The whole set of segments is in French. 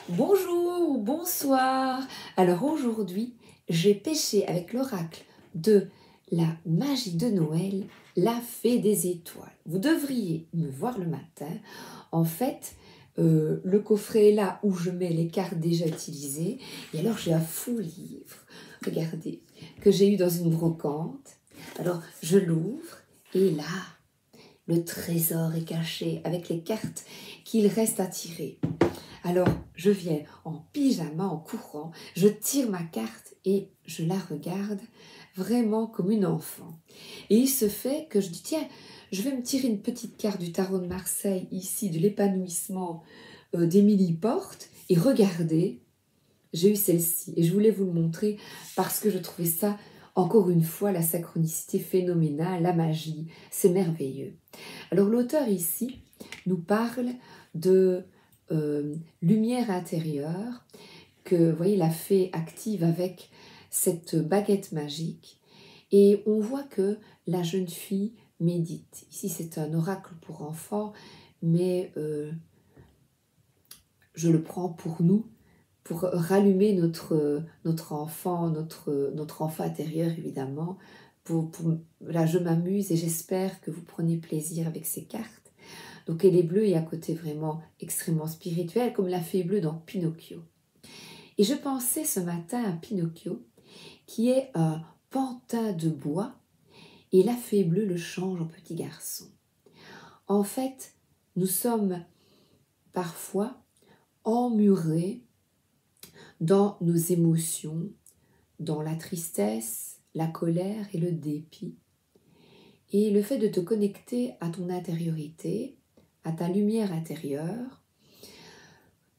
Bonjour, bonsoir. Alors aujourd'hui, j'ai pêché avec l'oracle de la magie de Noël, la fée des étoiles. Vous devriez me voir le matin. En fait, le coffret est là où je mets les cartes déjà utilisées. Et alors j'ai un faux livre, regardez, que j'ai eu dans une brocante. Alors je l'ouvre et là, le trésor est caché avec les cartes qu'il reste à tirer. Alors, je viens en pyjama, en courant, je tire ma carte et je la regarde vraiment comme une enfant. Et il se fait que je dis, tiens, je vais me tirer une petite carte du tarot de Marseille, ici, de l'épanouissement d'Émilie Porte. Et regardez, j'ai eu celle-ci. Et je voulais vous le montrer parce que je trouvais ça, encore une fois, la synchronicité phénoménale, la magie. C'est merveilleux. Alors, l'auteur ici nous parle de lumière intérieure que, vous voyez, la fée active avec cette baguette magique. Et on voit que la jeune fille médite. Ici, c'est un oracle pour enfants, mais je le prends pour nous, pour rallumer notre enfant intérieur, évidemment. Là, je m'amuse et j'espère que vous prenez plaisir avec ces cartes. Donc elle est bleue et à côté vraiment extrêmement spirituelle, comme la fée bleue dans Pinocchio. Et je pensais ce matin à Pinocchio, qui est un pantin de bois, et la fée bleue le change en petit garçon. En fait, nous sommes parfois emmurés dans nos émotions, dans la tristesse, la colère et le dépit. Et le fait de te connecter à ton intériorité, à ta lumière intérieure,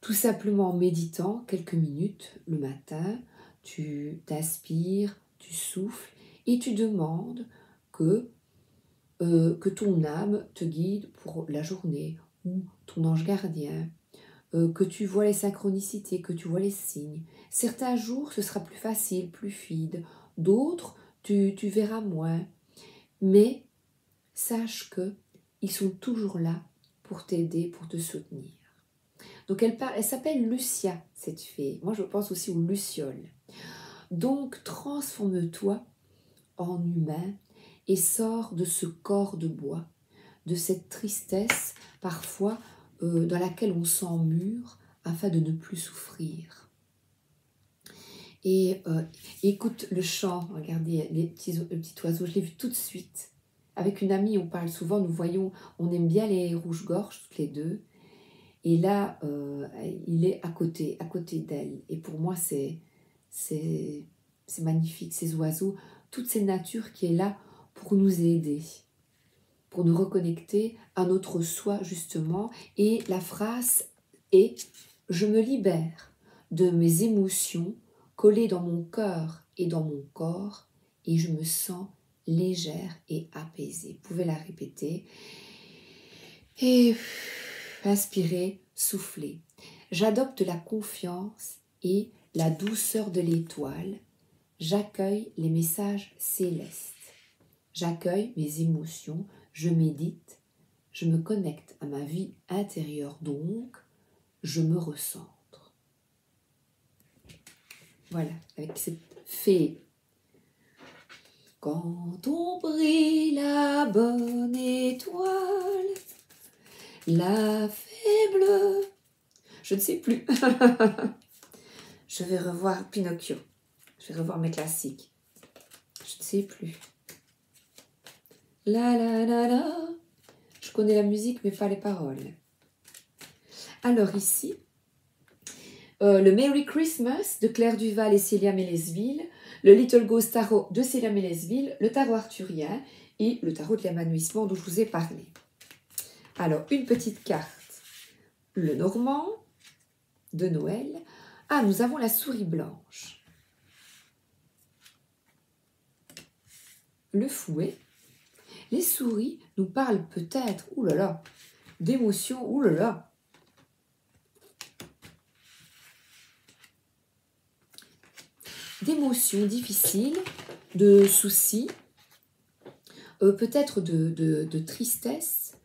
tout simplement en méditant quelques minutes le matin, tu t'inspires, tu souffles et tu demandes que ton âme te guide pour la journée ou ton ange gardien, que tu vois les synchronicités, que tu vois les signes. Certains jours, ce sera plus facile, plus fluide. D'autres, tu verras moins. Mais sache que ils sont toujours là pour t'aider, pour te soutenir. Donc elle s'appelle Lucia, cette fée. Moi, je pense aussi aux lucioles. Donc, transforme-toi en humain et sors de ce corps de bois, de cette tristesse parfois dans laquelle on s'emmure afin de ne plus souffrir. Et écoute le chant, regardez le petit oiseau, je l'ai vu tout de suite. Avec une amie, on parle souvent, on aime bien les rouges-gorges toutes les deux. Et là, il est à côté d'elle. Et pour moi, c'est magnifique, ces oiseaux, toute cette nature qui est là pour nous aider, pour nous reconnecter à notre soi, justement. Et la phrase est « Je me libère de mes émotions collées dans mon cœur et dans mon corps et je me sens légère et apaisée. » Vous pouvez la répéter. Et inspirez, soufflez. J'adopte la confiance et la douceur de l'étoile. J'accueille les messages célestes. J'accueille mes émotions. Je médite. Je me connecte à ma vie intérieure. Donc, je me recentre. Voilà, avec cette fée. Quand on brille la bonne étoile, la fée bleue. Je ne sais plus. Je vais revoir Pinocchio. Je vais revoir mes classiques. Je ne sais plus. La la la la. Je connais la musique, mais pas les paroles. Alors ici, le Merry Christmas de Claire Duval et Célia Mélesville, le Little Ghost Tarot de Célia Mélesville, le tarot arthurien et le tarot de l'épanouissement dont je vous ai parlé. Alors, une petite carte. Le Normand de Noël. Ah, nous avons la souris blanche. Le fouet. Les souris nous parlent peut-être, oulala, d'émotions, oulala. D'émotions difficiles, de soucis, peut-être de tristesse,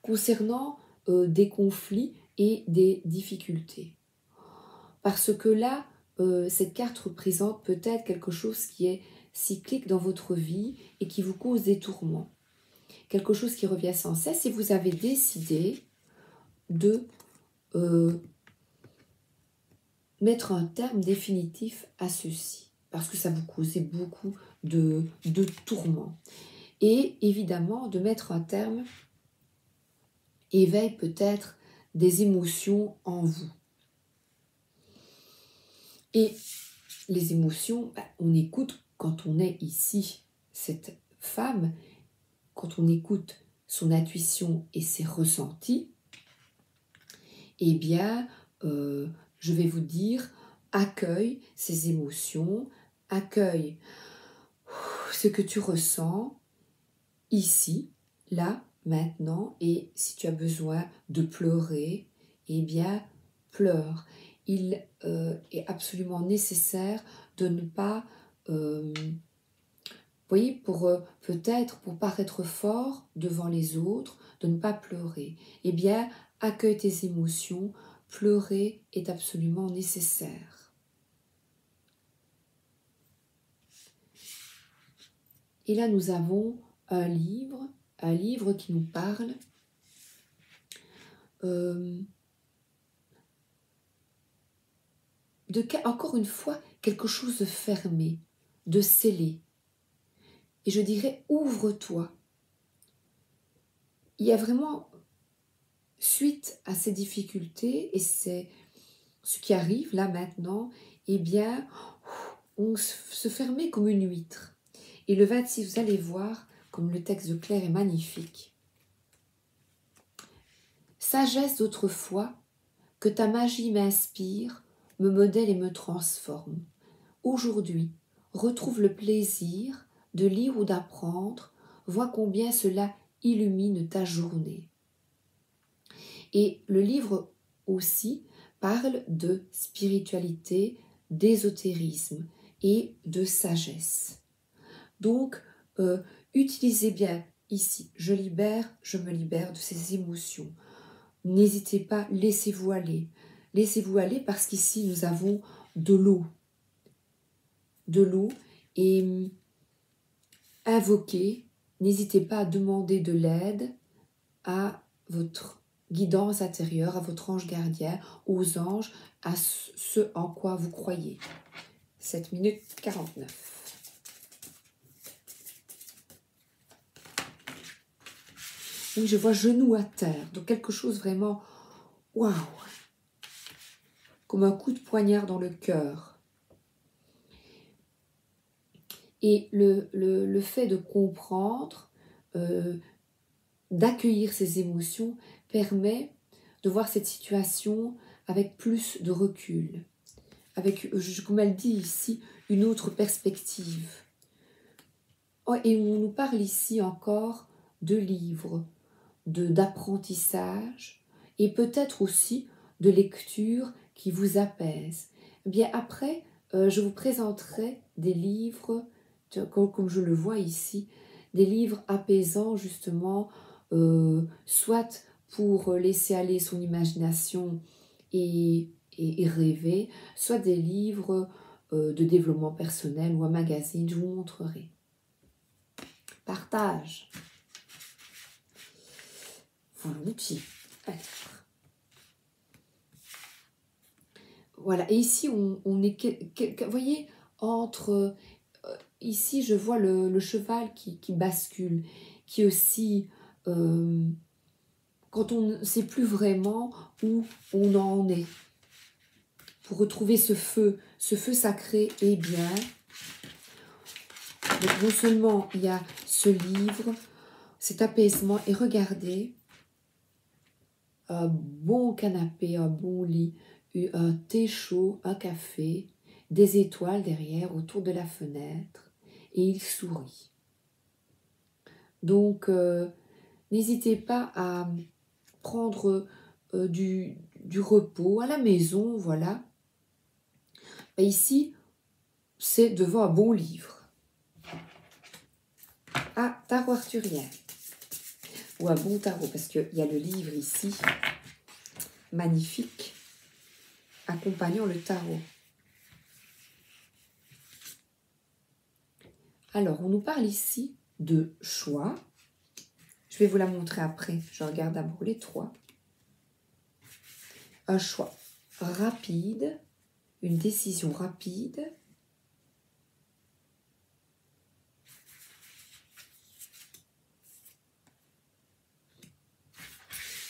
concernant des conflits et des difficultés. Parce que là, cette carte représente peut-être quelque chose qui est cyclique dans votre vie et qui vous cause des tourments. Quelque chose qui revient sans cesse et vous avez décidé de mettre un terme définitif à ceci. Parce que ça vous causait beaucoup de tourments. Et évidemment, de mettre un terme éveille peut-être des émotions en vous. Et les émotions, on écoute quand on est ici, cette femme, quand on écoute son intuition et ses ressentis, eh bien, je vais vous dire, accueille ces émotions, accueille ce que tu ressens ici, là, maintenant, et si tu as besoin de pleurer, eh bien, pleure. Il est absolument nécessaire de ne pas, vous voyez, peut-être pour paraître fort devant les autres, de ne pas pleurer. Eh bien, accueille tes émotions, pleurer est absolument nécessaire. Et là, nous avons un livre qui nous parle encore une fois, quelque chose de fermé, de scellé. Et je dirais, ouvre-toi. Il y a vraiment, suite à ces difficultés, et c'est ce qui arrive là maintenant, eh bien, on se fermait comme une huître. Et le 26, vous allez voir, comme le texte de Claire est magnifique. Sagesse d'autrefois, que ta magie m'inspire, me modèle et me transforme. Aujourd'hui, retrouve le plaisir de lire ou d'apprendre, vois combien cela illumine ta journée. Et le livre aussi parle de spiritualité, d'ésotérisme et de sagesse. Donc, utilisez bien ici, je me libère de ces émotions. N'hésitez pas, laissez-vous aller. Laissez-vous aller parce qu'ici, nous avons de l'eau. De l'eau et invoquez, n'hésitez pas à demander de l'aide à votre guidance intérieure, à votre ange gardien, aux anges, à ce en quoi vous croyez. 7 minutes 49. Oui, je vois genou à terre, donc quelque chose vraiment, waouh, comme un coup de poignard dans le cœur. Et le fait de comprendre, d'accueillir ces émotions, permet de voir cette situation avec plus de recul, avec, comme elle dit ici, une autre perspective. Et on nous parle ici encore de livres, d'apprentissage et peut-être aussi de lecture qui vous apaise. Bien après, je vous présenterai des livres, comme je le vois ici, des livres apaisants justement, soit pour laisser aller son imagination et rêver, soit des livres de développement personnel ou un magazine, je vous montrerai. Partage. Volontiers. Alors. Voilà, et ici on est, vous voyez, entre, ici je vois le cheval qui bascule, qui aussi, quand on ne sait plus vraiment où on en est, pour retrouver ce feu sacré, eh bien, donc non seulement il y a ce livre, cet apaisement, et regardez, un bon canapé, un bon lit, un thé chaud, un café, des étoiles derrière autour de la fenêtre, et il sourit. Donc, n'hésitez pas à prendre du repos à la maison, voilà. Et ici, c'est devant un bon livre. Ah, tarot arthurien. Ou un bon tarot, parce qu'il y a le livre ici. magnifiques accompagnant le tarot. Alors, on nous parle ici de choix. Je vais vous la montrer après. Je regarde d'abord les trois. Un choix rapide, une décision rapide.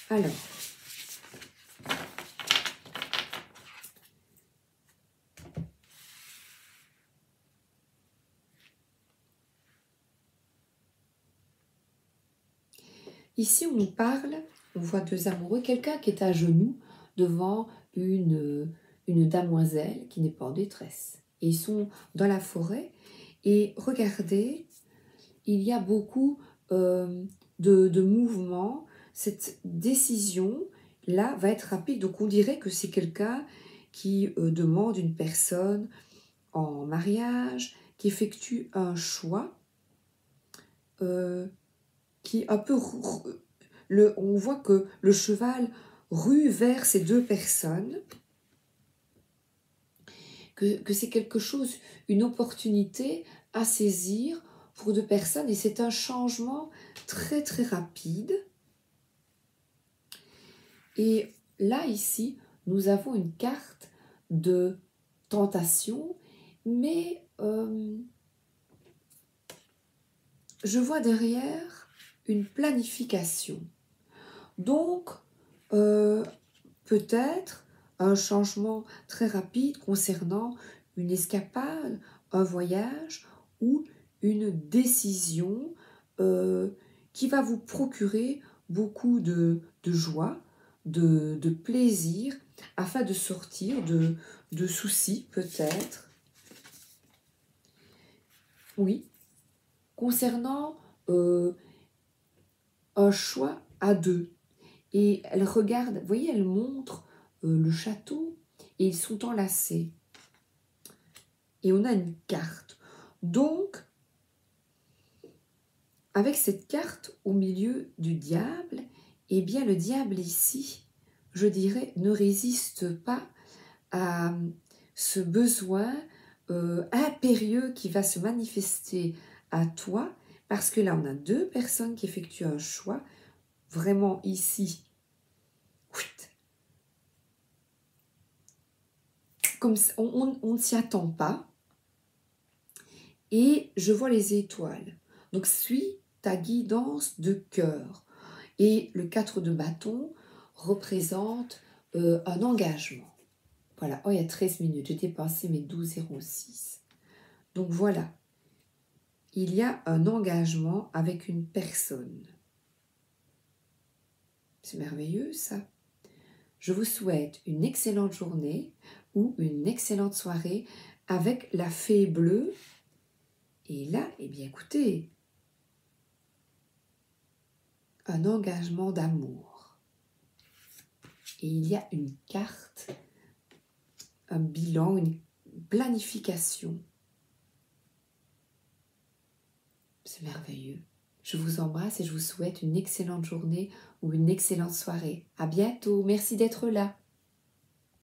Alors, ici, on nous parle, on voit deux amoureux, quelqu'un qui est à genoux devant une damoiselle qui n'est pas en détresse. Et ils sont dans la forêt et regardez, il y a beaucoup de mouvements. Cette décision-là va être rapide. Donc on dirait que c'est quelqu'un qui demande une personne en mariage, qui effectue un choix, qui un peu... on voit que le cheval rue vers ces deux personnes, que c'est quelque chose, une opportunité à saisir pour deux personnes, et c'est un changement très très rapide. Et là, ici, nous avons une carte de tentation, mais je vois derrière une planification. Donc, peut-être un changement très rapide concernant une escapade, un voyage ou une décision qui va vous procurer beaucoup de joie, de plaisir, afin de sortir de soucis peut-être. Oui, concernant un choix à deux. Et elle regarde, vous voyez, elle montre le château et ils sont enlacés. Et on a une carte. Donc, avec cette carte au milieu du diable, eh bien le diable ici, je dirais, ne résiste pas à ce besoin impérieux qui va se manifester à toi, parce que là on a deux personnes qui effectuent un choix, vraiment ici, comme on ne s'y attend pas, et je vois les étoiles. Donc suis ta guidance de cœur. Et le 4 de bâton représente un engagement. Voilà, oh il y a 13 minutes, j'ai dépassé mes 12,06. Donc voilà, il y a un engagement avec une personne. C'est merveilleux ça. Je vous souhaite une excellente journée ou une excellente soirée avec la fée bleue. Et là, eh bien écoutez, un engagement d'amour. Et il y a une carte, un bilan, une planification. C'est merveilleux. Je vous embrasse et je vous souhaite une excellente journée ou une excellente soirée. À bientôt. Merci d'être là.